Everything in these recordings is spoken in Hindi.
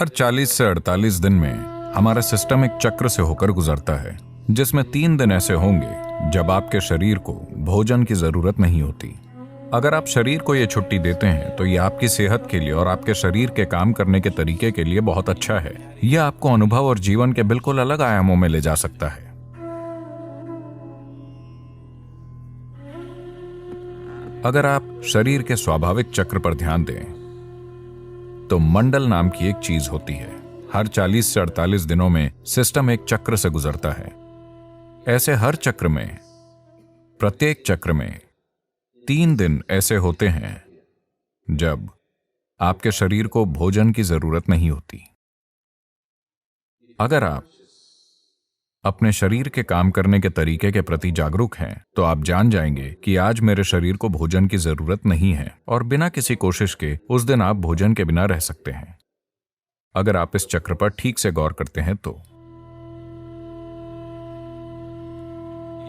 हर 40 से 48 दिन में हमारा सिस्टम एक चक्र से होकर गुजरता है, जिसमें 3 दिन ऐसे होंगे जब आपके शरीर को भोजन की जरूरत नहीं होती। अगर आप शरीर को ये छुट्टी देते हैं तो ये आपकी सेहत के लिए और आपके शरीर के काम करने के तरीके के लिए बहुत अच्छा है। यह आपको अनुभव और जीवन के बिल्कुल अलग आयामों में ले जा सकता है। अगर आप शरीर के स्वाभाविक चक्र पर ध्यान दें तो मंडल नाम की एक चीज होती है। हर 40 से 48 दिनों में सिस्टम एक चक्र से गुजरता है। ऐसे हर चक्र में, प्रत्येक चक्र में 3 दिन ऐसे होते हैं जब आपके शरीर को भोजन की जरूरत नहीं होती। अगर आप अपने शरीर के काम करने के तरीके के प्रति जागरूक हैं तो आप जान जाएंगे कि आज मेरे शरीर को भोजन की जरूरत नहीं है और बिना किसी कोशिश के उस दिन आप भोजन के बिना रह सकते हैं। अगर आप इस चक्र पर ठीक से गौर करते हैं तो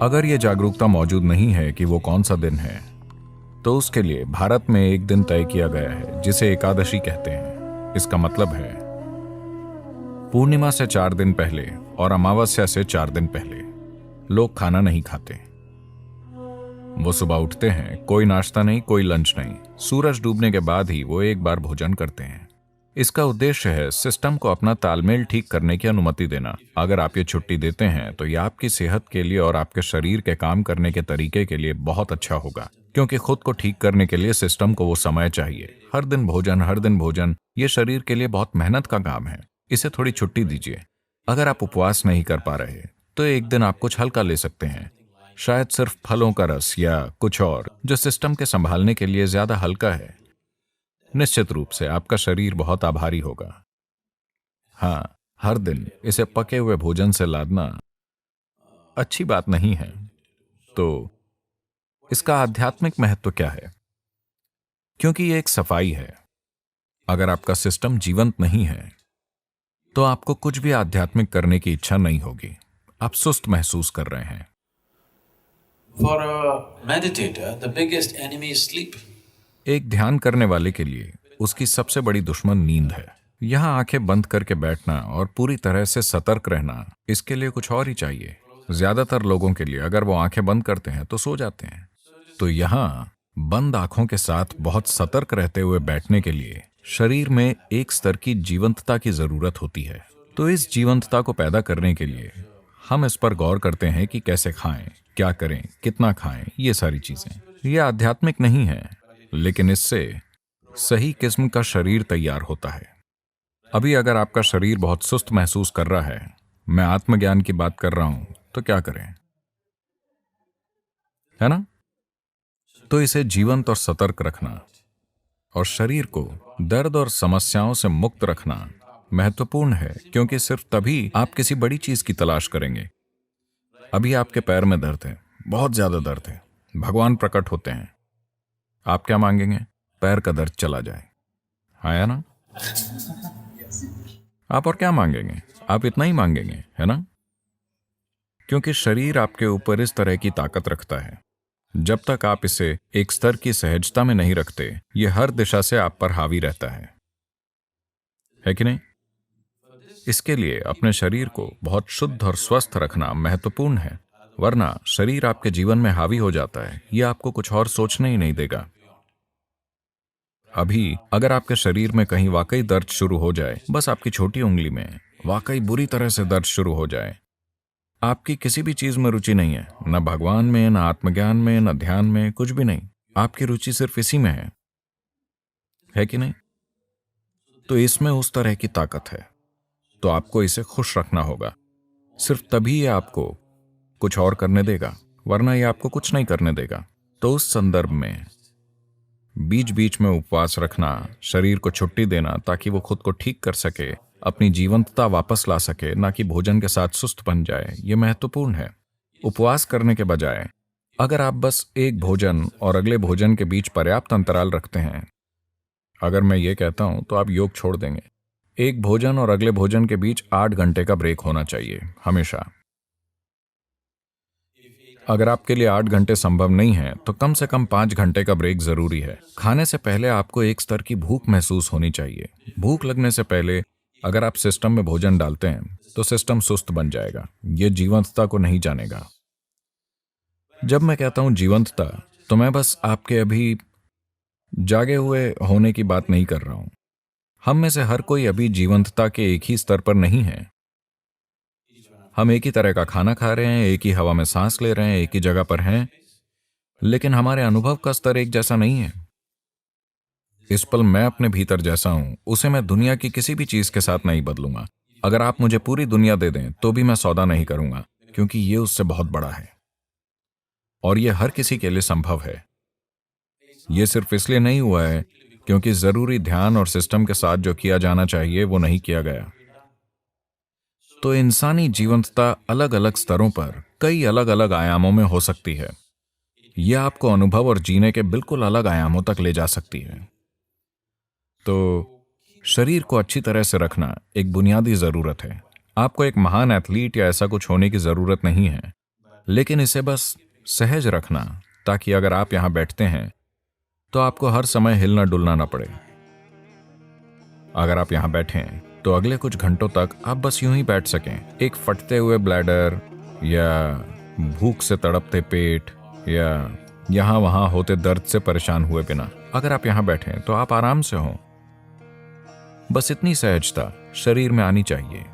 अगर यह जागरूकता मौजूद नहीं है कि वो कौन सा दिन है, तो उसके लिए भारत में एक दिन तय किया गया है जिसे एकादशी कहते हैं। इसका मतलब है पूर्णिमा से 4 दिन पहले और अमावस्या से 4 दिन पहले लोग खाना नहीं खाते। वो सुबह उठते हैं, कोई नाश्ता नहीं, कोई लंच नहीं, सूरज डूबने के बाद ही वो एक बार भोजन करते हैं। इसका उद्देश्य है सिस्टम को अपना तालमेल ठीक करने की अनुमति देना। अगर आप ये छुट्टी देते हैं तो यह आपकी सेहत के लिए और आपके शरीर के काम करने के तरीके के लिए बहुत अच्छा होगा, क्योंकि खुद को ठीक करने के लिए सिस्टम को वो समय चाहिए। हर दिन भोजन, ये शरीर के लिए बहुत मेहनत का काम है। इसे थोड़ी छुट्टी दीजिए। अगर आप उपवास नहीं कर पा रहे तो एक दिन आप कुछ हल्का ले सकते हैं, शायद सिर्फ फलों का रस या कुछ और जो सिस्टम के संभालने के लिए ज्यादा हल्का है। निश्चित रूप से आपका शरीर बहुत आभारी होगा। हाँ, हर दिन इसे पके हुए भोजन से लादना अच्छी बात नहीं है। तो इसका आध्यात्मिक महत्व क्या है? क्योंकि यह एक सफाई है। अगर आपका सिस्टम जीवंत नहीं है तो आपको कुछ भी आध्यात्मिक करने की इच्छा नहीं होगी। आप सुस्त महसूस कर रहे हैं। For a meditator, the biggest enemy is sleep. एक ध्यान करने वाले के लिए उसकी सबसे बड़ी दुश्मन नींद है। यहां आंखें बंद करके बैठना और पूरी तरह से सतर्क रहना, इसके लिए कुछ और ही चाहिए। ज्यादातर लोगों के लिए अगर वो आंखें बंद करते हैं तो सो जाते हैं। तो यहां बंद आंखों के साथ बहुत सतर्क रहते हुए बैठने के लिए शरीर में एक स्तर की जीवंतता की जरूरत होती है। तो इस जीवंतता को पैदा करने के लिए हम इस पर गौर करते हैं कि कैसे खाएं, क्या करें, कितना खाएं, ये सारी चीजें। ये आध्यात्मिक नहीं है, लेकिन इससे सही किस्म का शरीर तैयार होता है। अभी अगर आपका शरीर बहुत सुस्त महसूस कर रहा है, मैं आत्मज्ञान की बात कर रहा हूं, तो क्या करें, है ना? तो इसे जीवंत और सतर्क रखना और शरीर को दर्द और समस्याओं से मुक्त रखना महत्वपूर्ण है, क्योंकि सिर्फ तभी आप किसी बड़ी चीज की तलाश करेंगे। अभी आपके पैर में दर्द है, बहुत ज्यादा दर्द है, भगवान प्रकट होते हैं, आप क्या मांगेंगे? पैर का दर्द चला जाए। आया ना? आप और क्या मांगेंगे? आप इतना ही मांगेंगे, है ना? क्योंकि शरीर आपके ऊपर इस तरह की ताकत रखता है। जब तक आप इसे एक स्तर की सहजता में नहीं रखते, यह हर दिशा से आप पर हावी रहता है कि नहीं? इसके लिए अपने शरीर को बहुत शुद्ध और स्वस्थ रखना महत्वपूर्ण है, वरना शरीर आपके जीवन में हावी हो जाता है। यह आपको कुछ और सोचने ही नहीं देगा। अभी अगर आपके शरीर में कहीं वाकई दर्द शुरू हो जाए, बस आपकी छोटी उंगली में वाकई बुरी तरह से दर्द शुरू हो जाए, आपकी किसी भी चीज में रुचि नहीं है, न भगवान में, न आत्मज्ञान में, न ध्यान में, कुछ भी नहीं, आपकी रुचि सिर्फ इसी में है कि नहीं? तो इसमें उस तरह की ताकत है, तो आपको इसे खुश रखना होगा। सिर्फ तभी ये आपको कुछ और करने देगा, वरना ये आपको कुछ नहीं करने देगा। तो उस संदर्भ में बीच बीच में उपवास रखना, शरीर को छुट्टी देना ताकि वो खुद को ठीक कर सके, अपनी जीवंतता वापस ला सके, ना कि भोजन के साथ सुस्त बन जाए, ये महत्वपूर्ण है। उपवास करने के बजाय अगर आप बस एक भोजन और अगले भोजन के बीच पर्याप्त अंतराल रखते हैं, अगर मैं ये कहता हूं तो आप योग छोड़ देंगे। एक भोजन और अगले भोजन के बीच 8 घंटे का ब्रेक होना चाहिए हमेशा। अगर आपके लिए 8 घंटे संभव नहीं है तो कम से कम 5 घंटे का ब्रेक जरूरी है। खाने से पहले आपको एक स्तर की भूख महसूस होनी चाहिए। भूख लगने से पहले अगर आप सिस्टम में भोजन डालते हैं तो सिस्टम सुस्त बन जाएगा, ये जीवंतता को नहीं जानेगा। जब मैं कहता हूं जीवंतता, तो मैं बस आपके अभी जागे हुए होने की बात नहीं कर रहा हूं। हम में से हर कोई अभी जीवंतता के एक ही स्तर पर नहीं है। हम एक ही तरह का खाना खा रहे हैं, एक ही हवा में सांस ले रहे हैं, एक ही जगह पर हैं, लेकिन हमारे अनुभव का स्तर एक जैसा नहीं है। इस पल मैं अपने भीतर जैसा हूं, उसे मैं दुनिया की किसी भी चीज के साथ नहीं बदलूंगा। अगर आप मुझे पूरी दुनिया दे दें तो भी मैं सौदा नहीं करूंगा, क्योंकि ये उससे बहुत बड़ा है और ये हर किसी के लिए संभव है। ये सिर्फ इसलिए नहीं हुआ है क्योंकि जरूरी ध्यान और सिस्टम के साथ जो किया जाना चाहिए वो नहीं किया गया। तो इंसानी जीवंतता अलग अलग स्तरों पर कई अलग अलग आयामों में हो सकती है। यह आपको अनुभव और जीने के बिल्कुल अलग आयामों तक ले जा सकती है। तो शरीर को अच्छी तरह से रखना एक बुनियादी जरूरत है। आपको एक महान एथलीट या ऐसा कुछ होने की जरूरत नहीं है, लेकिन इसे बस सहज रखना, ताकि अगर आप यहां बैठते हैं तो आपको हर समय हिलना डुलना ना पड़े। अगर आप यहां बैठें तो अगले कुछ घंटों तक आप बस यूं ही बैठ सकें, एक फटते हुए ब्लैडर या भूख से तड़पते पेट या यहां वहां होते दर्द से परेशान हुए बिना। अगर आप यहां बैठें तो आप आराम से हों। बस इतनी सहजता शरीर में आनी चाहिए।